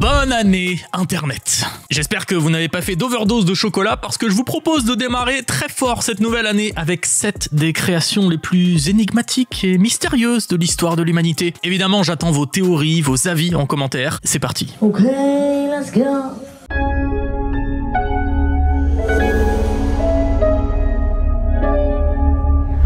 Bonne année Internet. J'espère que vous n'avez pas fait d'overdose de chocolat parce que je vous propose de démarrer très fort cette nouvelle année avec 7 des créations les plus énigmatiques et mystérieuses de l'histoire de l'humanité. Évidemment, j'attends vos théories, vos avis en commentaire. C'est parti. Ok, let's go.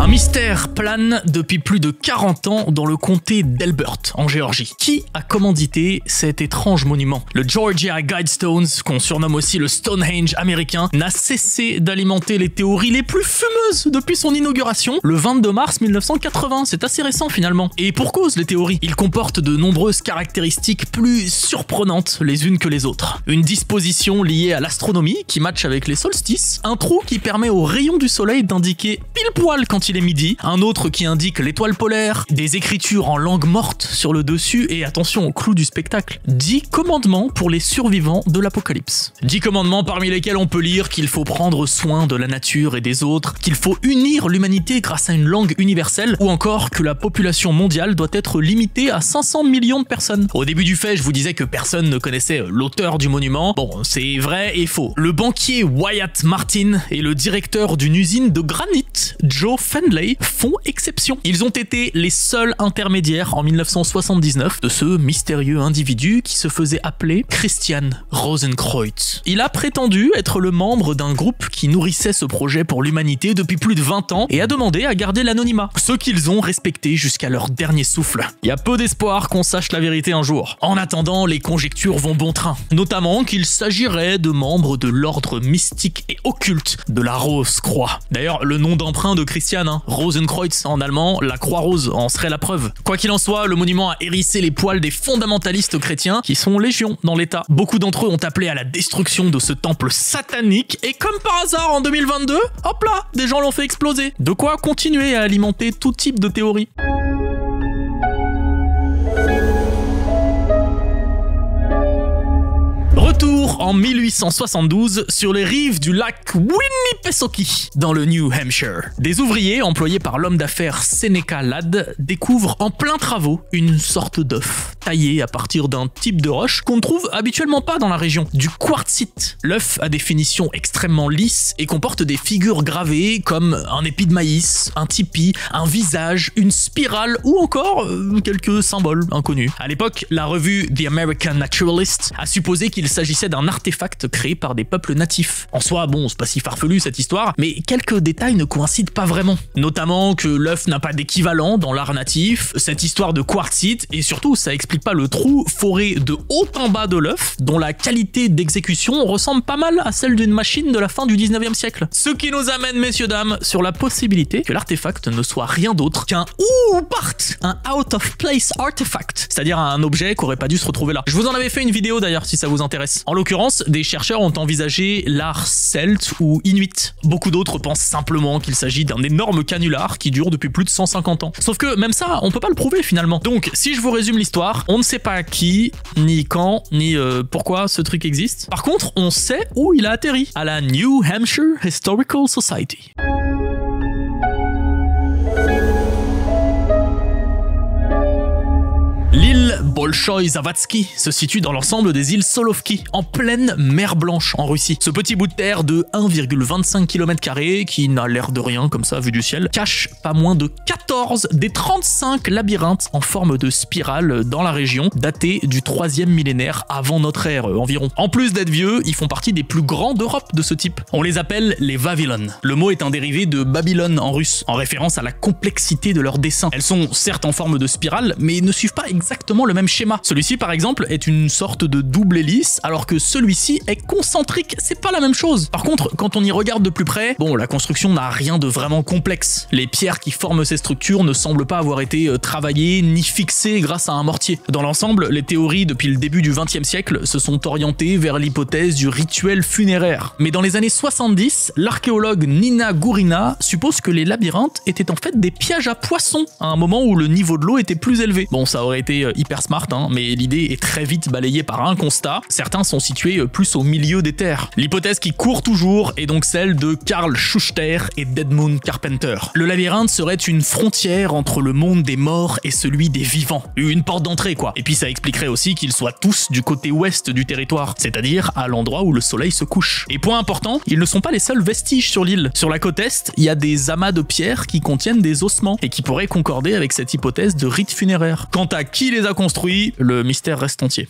Un mystère plane depuis plus de 40 ans dans le comté d'Elbert, en Géorgie. Qui a commandité cet étrange monument? Le Georgia Guidestones, qu'on surnomme aussi le Stonehenge américain, n'a cessé d'alimenter les théories les plus fumeuses depuis son inauguration, le 22 mars 1980. C'est assez récent finalement. Et pour cause, les théories. Il comporte de nombreuses caractéristiques plus surprenantes les unes que les autres. Une disposition liée à l'astronomie qui matche avec les solstices, un trou qui permet aux rayons du soleil d'indiquer pile poil quand il est midi, un autre qui indique l'étoile polaire, des écritures en langue morte sur le dessus et attention au clou du spectacle, 10 commandements pour les survivants de l'apocalypse. 10 commandements parmi lesquels on peut lire qu'il faut prendre soin de la nature et des autres, qu'il faut unir l'humanité grâce à une langue universelle ou encore que la population mondiale doit être limitée à 500 millions de personnes. Au début du fait, je vous disais que personne ne connaissait l'auteur du monument. Bon, c'est vrai et faux. Le banquier Wyatt Martin et le directeur d'une usine de granit, Joe Fendley, font exception. Ils ont été les seuls intermédiaires en 1979 de ce mystérieux individu qui se faisait appeler Christian Rosenkreutz. Il a prétendu être le membre d'un groupe qui nourrissait ce projet pour l'humanité depuis plus de 20 ans et a demandé à garder l'anonymat, ce qu'ils ont respecté jusqu'à leur dernier souffle. Il y a peu d'espoir qu'on sache la vérité un jour. En attendant, les conjectures vont bon train, notamment qu'il s'agirait de membres de l'ordre mystique et occulte de la Rose Croix. D'ailleurs, le nom d'emprunt de Christian, Rosenkreutz en allemand, la croix rose en serait la preuve. Quoi qu'il en soit, le monument a hérissé les poils des fondamentalistes chrétiens qui sont légion dans l'État. Beaucoup d'entre eux ont appelé à la destruction de ce temple satanique et comme par hasard en 2022, hop là, des gens l'ont fait exploser. De quoi continuer à alimenter tout type de théories. Retour en 1872 sur les rives du lac Winnipesaukee dans le New Hampshire. Des ouvriers employés par l'homme d'affaires Seneca Ladd découvrent en plein travaux une sorte d'œuf taillé à partir d'un type de roche qu'on ne trouve habituellement pas dans la région, du quartzite. L'œuf a des finitions extrêmement lisses et comporte des figures gravées comme un épi de maïs, un tipi, un visage, une spirale ou encore quelques symboles inconnus. À l'époque, la revue The American Naturalist a supposé qu'il s'agissait d'un artefact créé par des peuples natifs. En soi, bon, c'est pas si farfelu cette histoire, mais quelques détails ne coïncident pas vraiment. Notamment que l'œuf n'a pas d'équivalent dans l'art natif, cette histoire de quartzite, et surtout, ça explique pas le trou foré de haut en bas de l'œuf, dont la qualité d'exécution ressemble pas mal à celle d'une machine de la fin du 19e siècle. Ce qui nous amène, messieurs dames, sur la possibilité que l'artefact ne soit rien d'autre qu'un un out of place artefact, c'est-à-dire un objet qui aurait pas dû se retrouver là. Je vous en avais fait une vidéo d'ailleurs si ça vous intéresse. En l'occurrence, des chercheurs ont envisagé l'art celte ou inuit. Beaucoup d'autres pensent simplement qu'il s'agit d'un énorme canular qui dure depuis plus de 150 ans. Sauf que même ça, on peut pas le prouver finalement. Donc, si je vous résume l'histoire, on ne sait pas qui, ni quand, ni pourquoi ce truc existe. Par contre, on sait où il a atterri, à la New Hampshire Historical Society. L'île Bolshoï Zavatski se situe dans l'ensemble des îles Solovki, en pleine mer Blanche en Russie. Ce petit bout de terre de 1,25 km², qui n'a l'air de rien comme ça vu du ciel, cache pas moins de 14 des 35 labyrinthes en forme de spirale dans la région, datés du 3e millénaire avant notre ère environ. En plus d'être vieux, ils font partie des plus grands d'Europe de ce type. On les appelle les Vavilon. Le mot est un dérivé de Babylone en russe, en référence à la complexité de leurs dessins. Elles sont certes en forme de spirale, mais ne suivent pas exactement le même schéma. Celui-ci par exemple est une sorte de double hélice alors que celui-ci est concentrique, c'est pas la même chose. Par contre, quand on y regarde de plus près, bon, la construction n'a rien de vraiment complexe. Les pierres qui forment ces structures ne semblent pas avoir été travaillées ni fixées grâce à un mortier. Dans l'ensemble, les théories depuis le début du XXe siècle se sont orientées vers l'hypothèse du rituel funéraire. Mais dans les années 70, l'archéologue Nina Gourina suppose que les labyrinthes étaient en fait des pièges à poissons à un moment où le niveau de l'eau était plus élevé. Bon, ça aurait été hyper super smart, hein, mais l'idée est très vite balayée par un constat. Certains sont situés plus au milieu des terres. L'hypothèse qui court toujours est donc celle de Carl Schuster et d'Edmund Carpenter. Le labyrinthe serait une frontière entre le monde des morts et celui des vivants. Une porte d'entrée quoi. Et puis ça expliquerait aussi qu'ils soient tous du côté ouest du territoire, c'est-à-dire à l'endroit où le soleil se couche. Et point important, ils ne sont pas les seuls vestiges sur l'île. Sur la côte est, il y a des amas de pierres qui contiennent des ossements et qui pourraient concorder avec cette hypothèse de rite funéraire. Quant à qui les a construits, le mystère reste entier.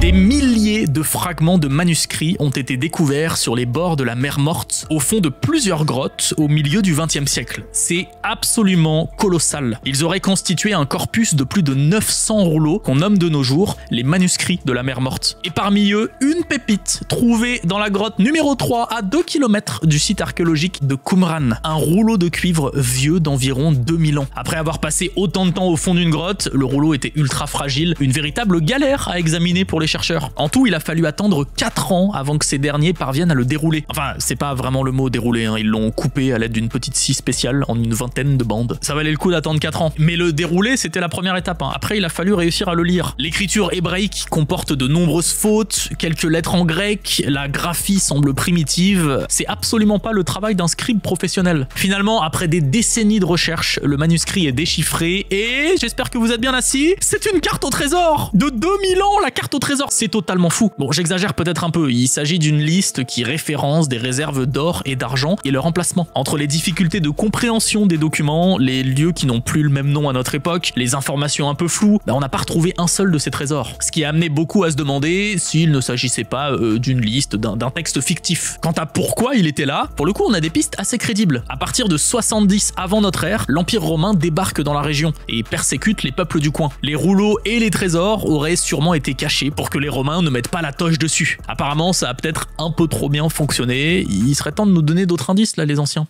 Des milliers de fragments de manuscrits ont été découverts sur les bords de la mer Morte, au fond de plusieurs grottes au milieu du XXe siècle. C'est absolument colossal. Ils auraient constitué un corpus de plus de 900 rouleaux qu'on nomme de nos jours les manuscrits de la mer Morte. Et parmi eux, une pépite trouvée dans la grotte numéro 3 à 2 km du site archéologique de Qumran. Un rouleau de cuivre vieux d'environ 2000 ans. Après avoir passé autant de temps au fond d'une grotte, le rouleau était ultra fragile, une véritable galère à examiner pour les chercheurs. En tout, il a fallu attendre 4 ans avant que ces derniers parviennent à le dérouler. Enfin, c'est pas vraiment le mot dérouler, hein. Ils l'ont coupé à l'aide d'une petite scie spéciale en une vingtaine de bandes. Ça valait le coup d'attendre 4 ans. Mais le dérouler, c'était la première étape, hein. Après, il a fallu réussir à le lire. L'écriture hébraïque comporte de nombreuses fautes, quelques lettres en grec, la graphie semble primitive. C'est absolument pas le travail d'un scribe professionnel. Finalement, après des décennies de recherche, le manuscrit est déchiffré et j'espère que vous êtes bien assis. C'est une carte au trésor! De 2000 ans, la carte au trésor! C'est totalement fou. Bon, j'exagère peut-être un peu, il s'agit d'une liste qui référence des réserves d'or et d'argent et leur emplacement. Entre les difficultés de compréhension des documents, les lieux qui n'ont plus le même nom à notre époque, les informations un peu floues, on n'a pas retrouvé un seul de ces trésors. Ce qui a amené beaucoup à se demander s'il ne s'agissait pas d'une liste, d'un texte fictif. Quant à pourquoi il était là, pour le coup on a des pistes assez crédibles. À partir de 70 avant notre ère, l'Empire romain débarque dans la région et persécute les peuples du coin. Les rouleaux et les trésors auraient sûrement été cachés pour que les Romains ne mettent pas la toche dessus. Apparemment, ça a peut-être un peu trop bien fonctionné. Il serait temps de nous donner d'autres indices, là, les anciens.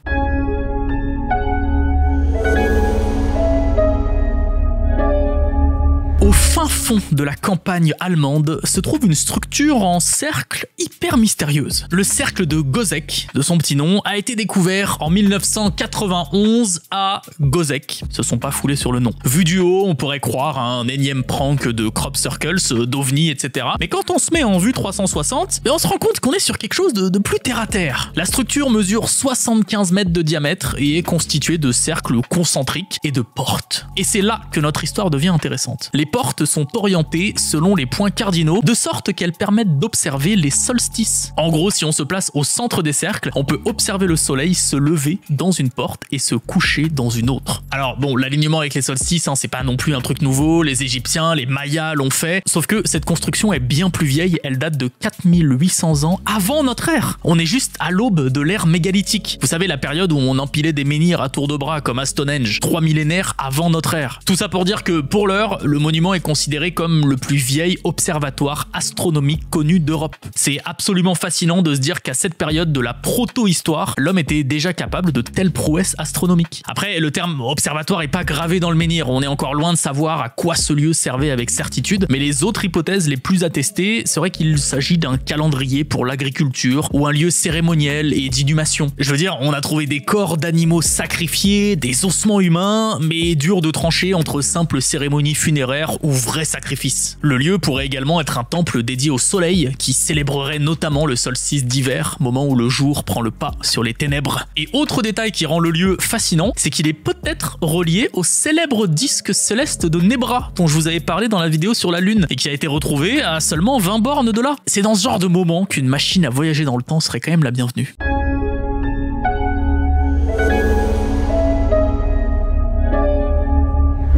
Au fin fond de la campagne allemande se trouve une structure en cercle hyper mystérieuse. Le cercle de Goseck, de son petit nom, a été découvert en 1991 à Goseck. Ils se sont pas foulés sur le nom. Vu du haut, on pourrait croire à un énième prank de crop circles, d'ovnis, etc. Mais quand on se met en vue 360, on se rend compte qu'on est sur quelque chose de plus terre à terre. La structure mesure 75 mètres de diamètre et est constituée de cercles concentriques et de portes. Et c'est là que notre histoire devient intéressante. Les portes sont orientées selon les points cardinaux, de sorte qu'elles permettent d'observer les solstices. En gros, si on se place au centre des cercles, on peut observer le soleil se lever dans une porte et se coucher dans une autre. Alors bon, l'alignement avec les solstices, c'est pas non plus un truc nouveau, les Égyptiens, les Mayas l'ont fait, sauf que cette construction est bien plus vieille, elle date de 4800 ans avant notre ère. On est juste à l'aube de l'ère mégalithique. Vous savez, la période où on empilait des menhirs à tour de bras comme à Stonehenge, 3 millénaires avant notre ère. Tout ça pour dire que pour l'heure, le monument est considéré comme le plus vieil observatoire astronomique connu d'Europe. C'est absolument fascinant de se dire qu'à cette période de la proto-histoire, l'homme était déjà capable de telles prouesses astronomiques. Après, le terme observatoire est pas gravé dans le menhir, on est encore loin de savoir à quoi ce lieu servait avec certitude, mais les autres hypothèses les plus attestées seraient qu'il s'agit d'un calendrier pour l'agriculture ou un lieu cérémoniel et d'inhumation. Je veux dire, on a trouvé des corps d'animaux sacrifiés, des ossements humains, mais dur de trancher entre simples cérémonies funéraires ou vrais sacrifices. Le lieu pourrait également être un temple dédié au soleil qui célébrerait notamment le solstice d'hiver, moment où le jour prend le pas sur les ténèbres. Et autre détail qui rend le lieu fascinant, c'est qu'il est peut-être relié au célèbre disque céleste de Nebra dont je vous avais parlé dans la vidéo sur la Lune et qui a été retrouvé à seulement 20 bornes de là. C'est dans ce genre de moment qu'une machine à voyager dans le temps serait quand même la bienvenue.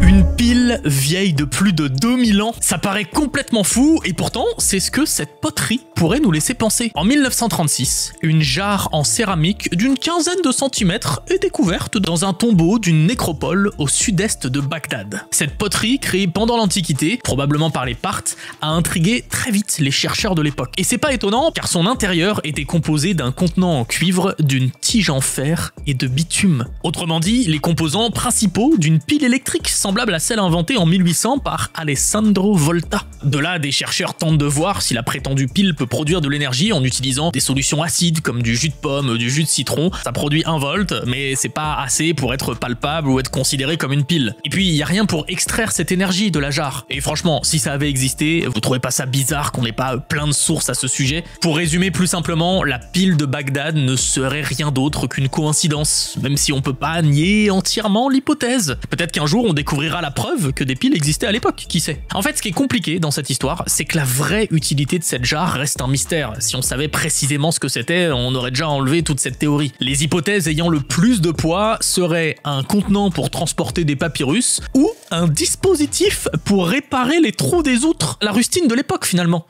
Une pile vieille de plus de 2000 ans, ça paraît complètement fou et pourtant c'est ce que cette poterie pourrait nous laisser penser. En 1936, une jarre en céramique d'une quinzaine de centimètres est découverte dans un tombeau d'une nécropole au sud-est de Bagdad. Cette poterie, créée pendant l'Antiquité, probablement par les Parthes, a intrigué très vite les chercheurs de l'époque. Et c'est pas étonnant car son intérieur était composé d'un contenant en cuivre, d'une tige en fer et de bitume. Autrement dit, les composants principaux d'une pile électrique semblable à celle inventée en 1800 par Alessandro Volta. De là, des chercheurs tentent de voir si la prétendue pile peut peut produire de l'énergie en utilisant des solutions acides comme du jus de pomme, du jus de citron. Ça produit 1 volt, mais c'est pas assez pour être palpable ou être considéré comme une pile. Et puis, il y a rien pour extraire cette énergie de la jarre. Et franchement, si ça avait existé, vous trouvez pas ça bizarre qu'on n'ait pas plein de sources à ce sujet? Pour résumer plus simplement, la pile de Bagdad ne serait rien d'autre qu'une coïncidence, même si on peut pas nier entièrement l'hypothèse. Peut-être qu'un jour on découvrira la preuve que des piles existaient à l'époque, qui sait. En fait, ce qui est compliqué dans cette histoire, c'est que la vraie utilité de cette jarre reste un mystère. Si on savait précisément ce que c'était, on aurait déjà enlevé toute cette théorie. Les hypothèses ayant le plus de poids seraient un contenant pour transporter des papyrus ou un dispositif pour réparer les trous des outres, la rustine de l'époque finalement.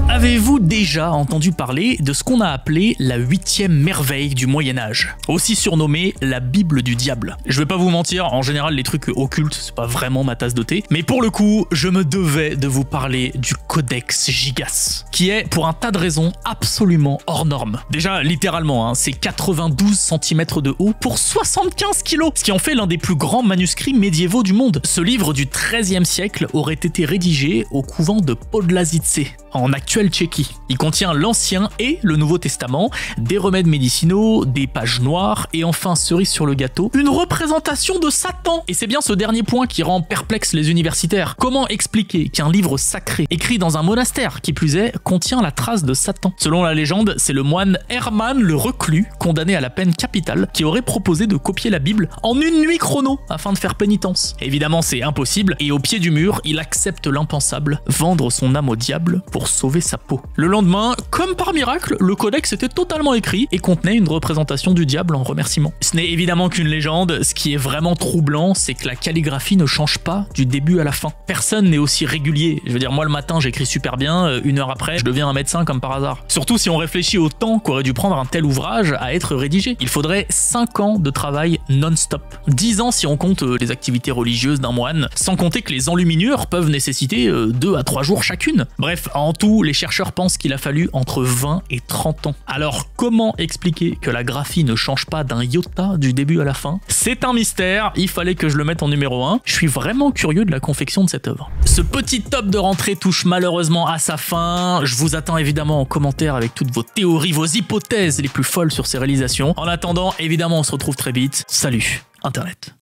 Avez-vous déjà entendu parler de ce qu'on a appelé la 8e merveille du Moyen-Âge, aussi surnommée la Bible du diable? Je vais pas vous mentir, en général les trucs occultes c'est pas vraiment ma tasse de thé, mais pour le coup je me devais de vous parler du Codex Gigas, qui est pour un tas de raisons absolument hors norme. Déjà littéralement, c'est 92 cm de haut pour 75 kg, ce qui en fait l'un des plus grands manuscrits médiévaux du monde. Ce livre du XIIIe siècle aurait été rédigé au couvent de Podlazice, en actuelle Tchéquie. Il contient l'Ancien et le Nouveau Testament, des remèdes médicinaux, des pages noires et enfin, cerise sur le gâteau, une représentation de Satan. Et c'est bien ce dernier point qui rend perplexe les universitaires. Comment expliquer qu'un livre sacré, écrit dans un monastère qui plus est, contient la trace de Satan? Selon la légende, c'est le moine Hermann le Reclus, condamné à la peine capitale, qui aurait proposé de copier la Bible en une nuit chrono afin de faire pénitence. Évidemment, c'est impossible et au pied du mur, il accepte l'impensable, vendre son âme au diable pour sauver sa peau. Le lendemain, comme par miracle, le codex était totalement écrit et contenait une représentation du diable en remerciement. Ce n'est évidemment qu'une légende, ce qui est vraiment troublant, c'est que la calligraphie ne change pas du début à la fin. Personne n'est aussi régulier. Je veux dire, moi le matin j'écris super bien, 1 heure après je deviens un médecin comme par hasard. Surtout si on réfléchit au temps qu'aurait dû prendre un tel ouvrage à être rédigé. Il faudrait 5 ans de travail non-stop. 10 ans si on compte les activités religieuses d'un moine, sans compter que les enluminures peuvent nécessiter 2 à 3 jours chacune. Bref, en tout, les chercheurs pensent qu'il a fallu entre 20 et 30 ans. Alors, comment expliquer que la graphie ne change pas d'un iota du début à la fin? C'est un mystère, il fallait que je le mette en numéro 1. Je suis vraiment curieux de la confection de cette œuvre. Ce petit top de rentrée touche malheureusement à sa fin. Je vous attends évidemment en commentaire avec toutes vos théories, vos hypothèses les plus folles sur ces réalisations. En attendant, évidemment, on se retrouve très vite. Salut, Internet.